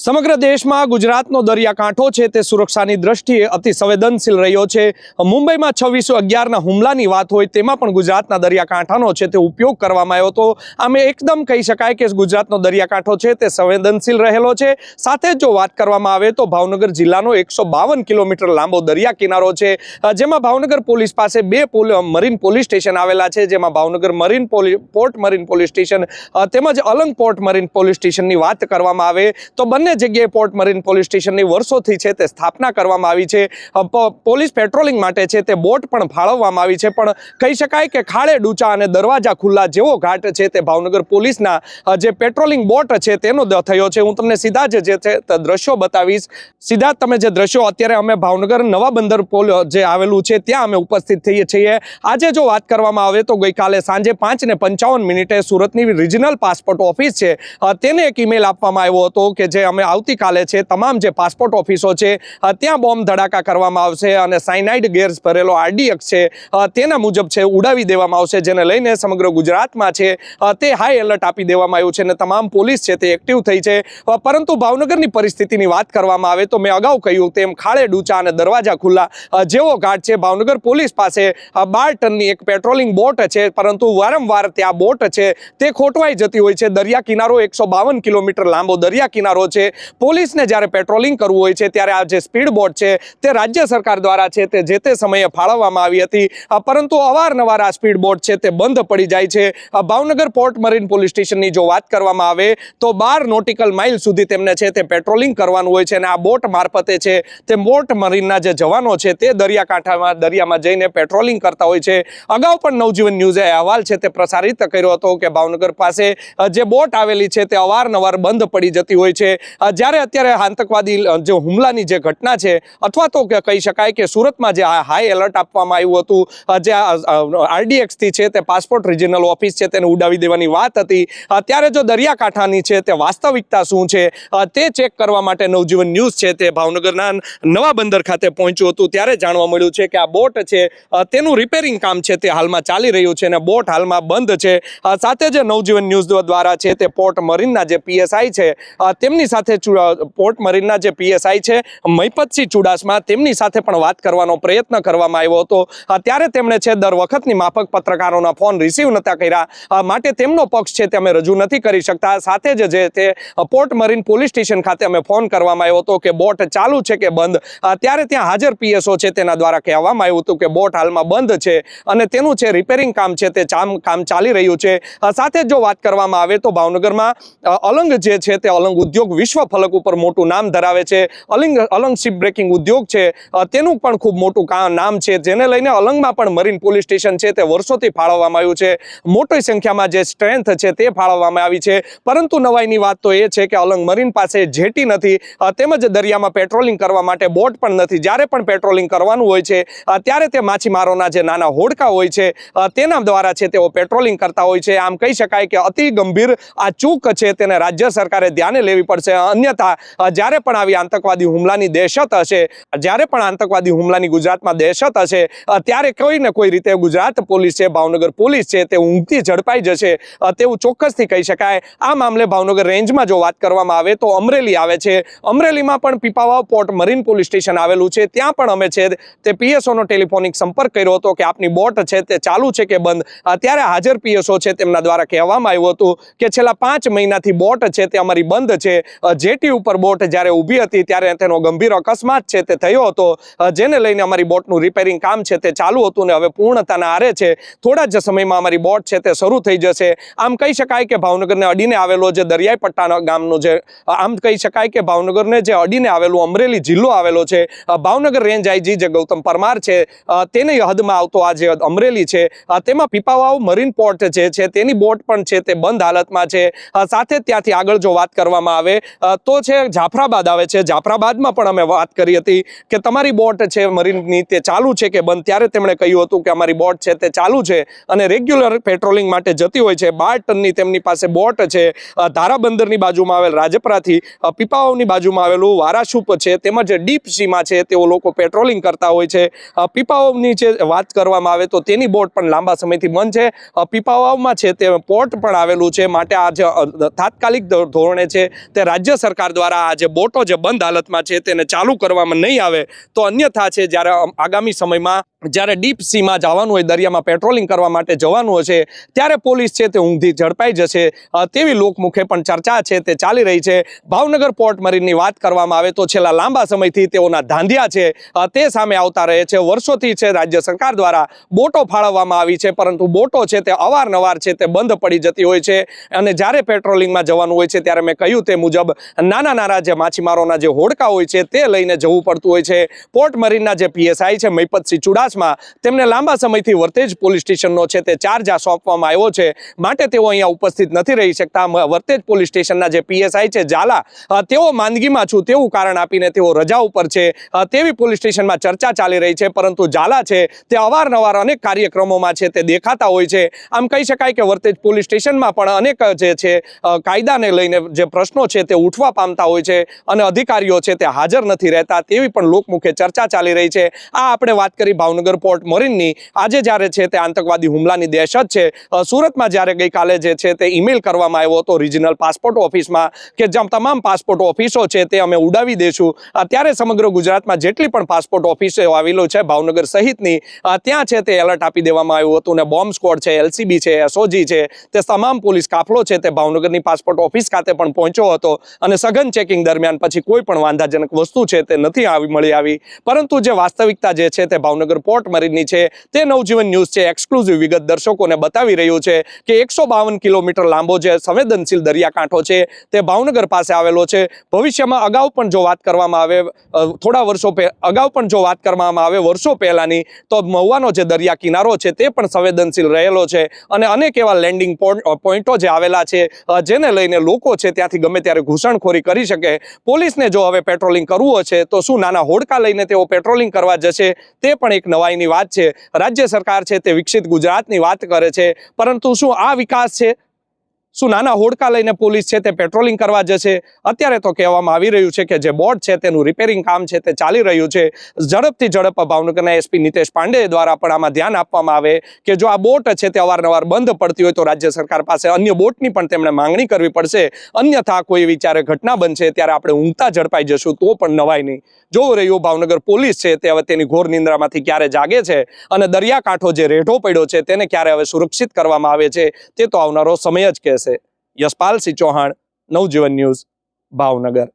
સમગ્ર દેશમાં ગુજરાતનો દરિયાકાંઠો છે તે સુરક્ષાની દ્રષ્ટિએ અતિ સંવેદનશીલ રહ્યો છે। મુંબઈમાં 26/11ના હુમલાની વાત હોય તેમાં પણ ગુજરાતના દરિયાકાંઠાનો છે તે ઉપયોગ કરવામાં આવ્યો હતો। આમે એકદમ કહી શકાય કે ગુજરાતનો દરિયાકાંઠો છે તે સંવેદનશીલ રહેલો છે। સાથે જ જો વાત કરવામાં આવે તો ભાવનગર જિલ્લાનો 152 કિલોમીટર લાંબો દરિયા કિનારો છે, જેમાં ભાવનગર પોલીસ પાસે બે મરીન પોલીસ સ્ટેશન આવેલા છે, જેમાં Bhavnagar port marine police station તેમજ અલંગ પોર્ટ મરીન પોલીસ સ્ટેશનની વાત કરવામાં આવે તો બંને જગ્યાએ પોર્ટ મરીન પોલીસ સ્ટેશનની વર્ષોથી છે તે સ્થાપના કરવામાં આવી છે। પોલીસ પેટ્રોલિંગ માટે છે તે બોટ પણ ફાળવવામાં આવી છે, પણ કહી શકાય કે ખાડે ડૂચા અને દરવાજા ખુલ્લા જેવો ઘાટ છે તે ભાવનગર પોલીસના જે પેટ્રોલિંગ બોટ છે તેનો થયો છે। હું તમને સીધા જ જે છે દ્રશ્યો બતાવીશ। સીધા તમે જે દ્રશ્યો અત્યારે અમે ભાવનગર નવા બંદર જે આવેલું છે ત્યાં અમે ઉપસ્થિત થઈએ છીએ। આજે જો વાત કરવામાં આવે તો ગઈકાલે સાંજે 5:55 સુરતની રિજનલ પાસપોર્ટ ઓફિસ છે તેને એક ઈમેલ આપવામાં આવ્યો હતો કે જે અમે આવતીકાલે છે તમામ જે પાસપોર્ટ ઓફિસો છે ત્યાં બોમ્બ ધડાકા કરવામાં આવશે અને સાયનાઇડ ગેસ ભરેલો RDX છે તેના મુજબ છે ઉડાવી દેવામાં આવશે, જેને લઈને સમગ્ર ગુજરાતમાં છે તે હાઈ એલર્ટ આપી દેવામાં આવ્યું છે અને તમામ પોલીસ છે તે એક્ટિવ થઈ છે। પરંતુ ભાવનગરની પરિસ્થિતિની વાત કરવામાં આવે તો મેં અગાઉ કહ્યું તેમ ખાડે ડૂચા અને દરવાજા ખુલ્લા જેવો ઘાટ છે। ભાવનગર પોલીસ પાસે 12 ટનની એક પેટ્રોલિંગ બોટ છે, પરંતુ વારંવાર ત્યાં બોટ છે તે ખોટવાઈ જતી હોય છે। દરિયા કિનારો 152 કિલોમીટર લાંબો દરિયા કિનારો છે। પોલીસને જ્યારે પેટ્રોલિંગ કરવું હોય છે ત્યારે આ જે સ્પીડ બોટ છે તે રાજ્ય સરકાર દ્વારા છે તે જે તે સમયે ફાળવવામાં આવી હતી, પરંતુ અવારનવાર આ સ્પીડ બોટ છે તે બંધ પડી જાય છે। ભાવનગર પોર્ટ મરીન પોલીસ સ્ટેશનની જો વાત કરવામાં આવે તો 12 નોટિકલ માઇલ સુધી તેમને છે તે પેટ્રોલિંગ કરવાનું હોય છે અને આ બોટ મારફતે છે તે પોર્ટ મરીનના જે જવાનો છે તે દરિયામાં જઈને પેટ્રોલિંગ કરતા હોય છે। અગાઉ પણ નવજીવન ન્યૂઝે અહેવાલ છે તે પ્રસારિત કર્યો હતો કે ભાવનગર પાસે જે બોટ આવેલી છે તે અવારનવાર બંધ પડી જતી હોય છે। જ્યારે અત્યારે આતંકવાદી જે હુમલાની જે ઘટના છે અથવા તો કહી શકાય કે સુરતમાં જે હાઈ એલર્ટ આપવામાં આવ્યું હતું, જે RDX થી છે તે પાસપોર્ટ રિજનલ ઓફિસ છે તેને ઉડાવી દેવાની વાત હતી, ત્યારે જો દરિયાકાંઠાની છે તે વાસ્તવિકતા શું છે તે ચેક કરવા માટે નવજીવન ન્યૂઝ છે તે ભાવનગરના નવા બંદર ખાતે પહોંચ્યું હતું। ત્યારે જાણવા મળ્યું છે કે આ બોટ છે તેનું રિપેરિંગ કામ છે તે હાલમાં ચાલી રહ્યું છે અને બોટ હાલમાં બંધ છે। સાથે જ નવજીવન ન્યૂઝ દ્વારા છે તે પોર્ટ મરીનના જે PSI છે તેમની સાથે પોર્ટ મરીનના જે PSI છે મહિપતસિંહ ચુડાસમા તેમની સાથે પણ વાત કરવાનો પ્રયત્ન કરવામાં આવ્યો હતો, ત્યારે તેમણે છે દર વખતની માફક પત્રકારોના ફોન રિસીવ નતા કર્યા માટે તેમનો પક્ષ છે તે અમે રજૂ નથી કરી શકતા। સાથે જ જે તે પોર્ટ મરીન પોલીસ સ્ટેશન ખાતે અમે ફોન કરવામાં આવ્યો હતો કે બોટ ચાલુ છે કે બંધ, ત્યારે ત્યાં હાજર PSO છે તેના દ્વારા કહેવામાં આવ્યું હતું કે બોટ હાલમાં બંધ છે અને તેનું છે રિપેરિંગ કામ છે તે કામ ચાલી રહ્યું છે। સાથે જો વાત કરવામાં આવે તો ભાવનગરમાં અલંગ જે છે તે અલંગ ઉદ્યોગ વિશ્વ ફલક ઉપર મોટું નામ ધરાવે છે। અલંગ શિપ બ્રેકિંગ ઉદ્યોગ છે તેનું પણ ખૂબ મોટું નામ છે, જેને લઈને અલંગમાં પણ મરીન પોલીસ સ્ટેશન છે તે વર્ષોથી ફાળવવામાં આવ્યું છે। મોટી સંખ્યામાં જે સ્ટ્રેન્થ છે તે ફાળવવામાં આવી છે, પરંતુ નવાઈની વાત તો એ છે કે અલંગ મરીન પાસે જેટી નથી તેમજ દરિયામાં પેટ્રોલિંગ કરવા માટે બોટ પણ નથી। જ્યારે પણ પેટ્રોલિંગ કરવાનું હોય છે ત્યારે તે માછીમારોના જે નાના હોડકા હોય છે તેના દ્વારા છે તેઓ પેટ્રોલિંગ કરતા હોય છે। આમ કહી શકાય કે અતિ ગંભીર આ ચૂક છે તેને રાજ્ય સરકારે ધ્યાને લેવી પડશે, અન્યથા જ્યારે પણ આવી આતંકવાદી હુમલાની દહેશત હશે, જ્યારે પણ આતંકવાદી હુમલાની ગુજરાતમાં દહેશત હશે ત્યારે કોઈ ને કોઈ રીતે ગુજરાત પોલીસ છે, ભાવનગર પોલીસ છે તે ઊંઘથી ઝડપાઈ જશે તેવું ચોક્કસથી કહી શકાય। આ મામલે ભાવનગર રેન્જમાં જો વાત કરવામાં આવે તો અમરેલી આવે છે। અમરેલીમાં પણ Pipavav port marine police station આવેલું છે, ત્યાં પણ અમે છે તે PSO નો ટેલિફોનિક સંપર્ક કર્યો હતો કે આપની બોટ છે તે ચાલુ છે કે બંધ, ત્યારે હાજર PSO છે તેમના દ્વારા કહેવામાં આવ્યું હતું કે છેલ્લા 5 મહિનાથી બોટ છે તે અમારી બંધ છે। જેટી ઉપર બોટ જ્યારે ઊભી હતી ત્યારે તેનો ગંભીર અકસ્માત છે તે થયો હતો, જેને લઈને અમારી બોટનું રિપેરિંગ કામ છે તે ચાલુ હતું ને હવે પૂર્ણતાના આરે છે। થોડા જ સમયમાં અમારી બોટ છે તે શરૂ થઈ જશે। આમ કહી શકાય કે ભાવનગરને અડીને આવેલો જે દરિયાઈ પટ્ટાના ગામનો જે આમ કહી શકાય કે ભાવનગરને જે અડીને આવેલું અમરેલી જિલ્લો આવેલો છે, ભાવનગર રેન્જ IG જે ગૌતમ પરમાર છે તેની હદમાં આવતો આ જે અમરેલી છે તેમાં પીપાવાવ મરીન પોર્ટ જે છે તેની બોટ પણ છે તે બંધ હાલતમાં છે। સાથે ત્યાંથી આગળ જો વાત કરવામાં આવે તો છે જાફરાબાદ આવે છે। જાફરાબાદમાં પણ અમે વાત કરી હતી કે તમારી બોટ છે મરીનની તે ચાલુ છે કે બંધ, ત્યારે તેમણે કહ્યું હતું કે અમારી બોટ છે તે ચાલુ છે અને રેગ્યુલર પેટ્રોલિંગ માટે જતી હોય છે। 12 ટનની તેમની પાસે બોટ છે। ધારાબંદરની બાજુમાં આવેલ રાજપરાથી પીપાવાવની બાજુમાં આવેલું વારાશુપ છે તેમજ ડીપ સીમાં છે તેઓ લોકો પેટ્રોલિંગ કરતા હોય છે। પીપાવાવની જે વાત કરવામાં આવે તો તેની બોટ પણ લાંબા સમયથી બંધ છે। પીપાવાવમાં છે તે પોર્ટ પણ આવેલું છે, માટે આ જે તાત્કાલિક ધોરણે છે તે રાજ્ય રાજ્ય સરકાર દ્વારા આ જે બોટો જે બંધ હાલતમાં છે તેને ચાલુ કરવામાં નહીં આવે તો અન્યથા છે જ્યારે આગામી સમયમાં જ્યારે ડીપ સીમાં જવાનું હોય, દરિયામાં પેટ્રોલિંગ કરવા માટે જવાનું હશે, ત્યારે પોલીસ છે તે ઊંઘથી ઝડપાઈ જશે તેવી લોકમુખે પણ ચર્ચા છે તે ચાલી રહી છે. ભાવનગર પોર્ટ મરીનની વાત કરવામાં આવે તો છેલ્લા લાંબા સમયથી તેઓના ધાંધિયા છે તે સામે આવતા રહે છે. વર્ષોથી છે રાજ્ય સરકાર દ્વારા બોટો ફાળવવામાં આવી છે, પરંતુ બોટો છે તે અવારનવાર છે તે બંધ પડી જતી હોય છે અને જ્યારે પેટ્રોલિંગમાં જવાનું હોય છે ત્યારે મેં કહ્યું તે મુજબ નાના જે માછીમારોના જે હોડકા હોય છે તે લઈને જવું પડતું હોય છે. પોર્ટ મરીનના જે PSI છે મહિપતસિંહ ચુડાસમા, તેમને લાંબા સમયથી વર્તેજ પોલીસ સ્ટેશનનો છે તે ચાર્જ સોંપવામાં આવ્યો છે, માટે તેઓ અહીંયા ઉપસ્થિત નથી રહી શકતા. વર્તેજ પોલીસ સ્ટેશનના જે PSI છે ઝાલા, તેઓ માંદગીમાં છું તેવું કારણ આપીને તેઓ રજા ઉપર છે તેવી પોલીસ સ્ટેશનમાં ચર્ચા ચાલી રહી છે. પરંતુ ઝાલા છે તે અવારનવાર અનેક કાર્યક્રમોમાં છે તે દેખાતા હોય છે. આમ કહી શકાય કે વર્તેજ પોલીસ સ્ટેશનમાં પણ અનેક જે છે કાયદાને લઈને જે પ્રશ્નો છે તે ઉઠવા પામતા હોય છે અને અધિકારીઓ છે તે હાજર નથી રહેતા તેવી પણ લોકમુખે ચર્ચા ચાલી રહી છે. આ આપણે વાત કરી ભાવનગર પોર્ટ મરીનની. આજે જ્યારે છે તે આતંકવાદી હુમલાની દહેશત છે, સુરતમાં જ્યારે ગઈકાલે જે છે તે ઈમેલ કરવામાં આવ્યો હતો રિજનલ પાસપોર્ટ ઓફિસમાં કે જેમ તમામ પાસપોર્ટ ઓફિસો છે તે અમે ઉડાવી દઈશું, ત્યારે સમગ્ર ગુજરાતમાં જેટલી પણ પાસપોર્ટ ઓફિસો આવેલો છે ભાવનગર સહિતની, ત્યાં છે તે એલર્ટ આપી દેવામાં આવ્યું હતું અને બોમ્બ સ્ક્વોડ છે, LCB છે, SOG છે, તે તમામ પોલીસ કાફલો છે તે ભાવનગરની પાસપોર્ટ ઓફિસ ખાતે પણ પહોંચ્યો હતો અને સઘન ચેકિંગ દરમિયાન પછી કોઈ પણ વાંધાજનક વસ્તુ છે તે નથી મળી આવી. પરંતુ જે વાસ્તવિકતા જે છે તે ભાવનગર પોર્ટ મરીનની છે તે નવજીવન ન્યૂઝ છે એક્સક્લુઝિવ વિગત દર્શકોને બતાવી રહ્યું છે કે 152 કિલોમીટર લાંબો જે સંવેદનશીલ દરિયાકાંઠો છે તે ભાવનગર પાસે આવેલો છે. ભવિષ્યમાં અગાઉ પણ જો વાત કરવામાં આવે વર્ષો પહેલાની, તો મહુવાનો જે દરિયા કિનારો છે તે પણ સંવેદનશીલ રહેલો છે અને અનેક એવા લેન્ડિંગ પોઈન્ટો જે આવેલા છે જેને લઈને લોકો છે ત્યાંથી ગમે ત્યારે ઘૂસણખોરી કરી શકે. પોલીસને જો હવે પેટ્રોલિંગ કરવું હશે તો શું નાના હોડકા લઈને તેઓ પેટ્રોલિંગ કરવા જશે? તે પણ એક નવાઈની વાત છે. રાજ્ય સરકાર છે તે વિકસિત ગુજરાતની વાત કરે છે, પરંતુ શું આ વિકાસ છે? શું નાના હોડકા લઈને પોલીસ છે તે પેટ્રોલિંગ કરવા જશે? અત્યારે તો કહેવામાં આવી રહ્યું છે કે જે બોટ છે તેનું રિપેરિંગ કામ છે તે ચાલી રહ્યું છે. ઝડપથી ઝડપ ભાવનગરના SP નિતેશ પાંડે દ્વારા પણ આમાં ધ્યાન આપવામાં આવે કે જો આ બોટ છે તે અવારનવાર બંધ પડતી હોય તો રાજ્ય સરકાર પાસે અન્ય બોટની પણ તેમણે માંગણી કરવી પડશે. અન્યથા કોઈ વિચારે ઘટના બનશે ત્યારે આપણે ઊંઘતા ઝડપાઈ જશું તો પણ નવાઈ નહીં. જોવું રહ્યું ભાવનગર પોલીસ છે તે હવે તેની ઘોર નિંદ્રામાંથી ક્યારે જાગે છે અને દરિયાકાંઠો જે રેઢો પડ્યો છે તેને ક્યારે હવે સુરક્ષિત કરવામાં આવે છે તે તો આવનારો સમય જ કહેશે. યશપાલસિંહ ચૌહાણ, નવજીવન ન્યૂઝ, ભાવનગર.